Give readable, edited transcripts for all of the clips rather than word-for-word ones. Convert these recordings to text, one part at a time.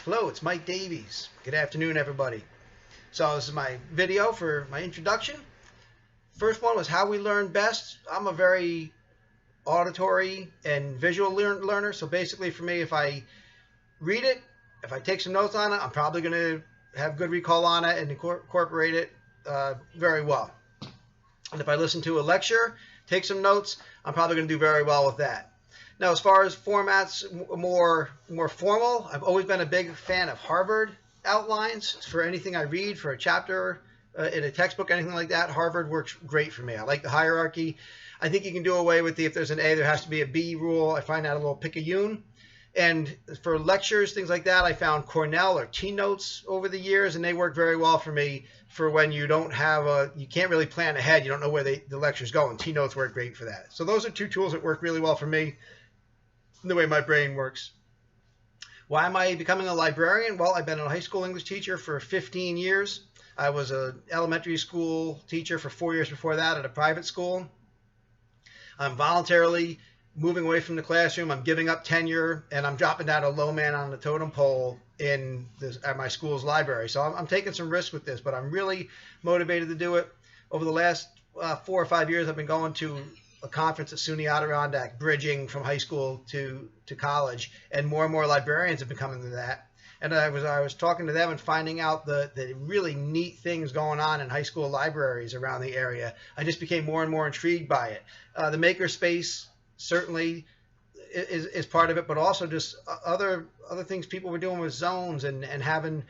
Hello, it's Mike Davies. Good afternoon, everybody. So this is my video for my introduction. First one was how we learn best. I'm a very auditory and visual learner. So basically for me, if I read it, if I take some notes on it, I'm probably going to have good recall on it and incorporate it very well. And if I listen to a lecture, take some notes, I'm probably going to do very well with that. Now, as far as formats, more formal, I've always been a big fan of Harvard outlines for anything I read, for a chapter in a textbook, anything like that. Harvard works great for me. I like the hierarchy. I think you can do away with if there's an A, there has to be a B rule. I find that a little picayune. And for lectures, things like that, I found Cornell or T-Notes over the years, and they work very well for me for when you don't have you can't really plan ahead. You don't know where the lecture's going. T-Notes work great for that. So those are two tools that work really well for me, the way my brain works. Why am I becoming a librarian? Well, I've been a high school English teacher for 15 years. I was an elementary school teacher for 4 years before that at a private school. I'm voluntarily moving away from the classroom. I'm giving up tenure, and I'm dropping down a low man on the totem pole at my school's library. So I'm taking some risks with this, but I'm really motivated to do it. Over the last 4 or 5 years, I've been going to a conference at SUNY Adirondack, bridging from high school to college, and more librarians have been coming to that. And I was talking to them and finding out the really neat things going on in high school libraries around the area. I just became more and more intrigued by it. The makerspace certainly is part of it, but also just other things people were doing with zones and having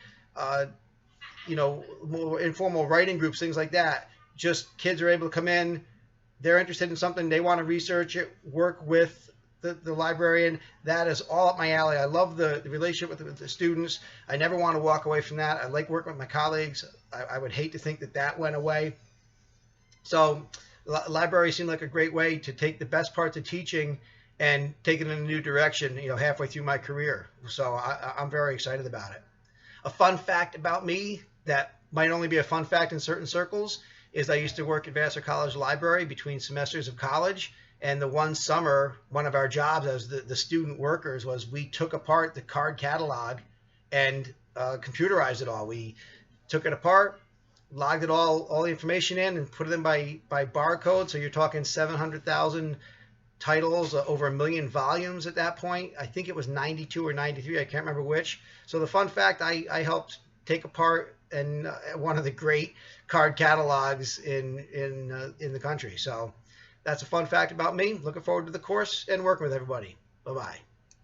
more informal writing groups, things like that. Just kids are able to come in. They're interested in something, they want to research it, work with the librarian. That is all up my alley. I love the relationship with the students. I never want to walk away from that. I like working with my colleagues. I would hate to think that went away. So libraries seem like a great way to take the best parts of teaching and take it in a new direction, halfway through my career. So I'm very excited about it. A fun fact about me that might only be a fun fact in certain circles is I used to work at Vassar College Library between semesters of college. And the one summer, one of our jobs as the student workers was we took apart the card catalog and computerized it all. We took it apart, logged it all the information in, and put it in by barcode. So you're talking 700,000 titles, over 1 million volumes at that point. I think it was 92 or 93. I can't remember which. So the fun fact, I helped take apart and one of the great card catalogs in the country. So that's a fun fact about me. Looking forward to the course and working with everybody. Bye-bye.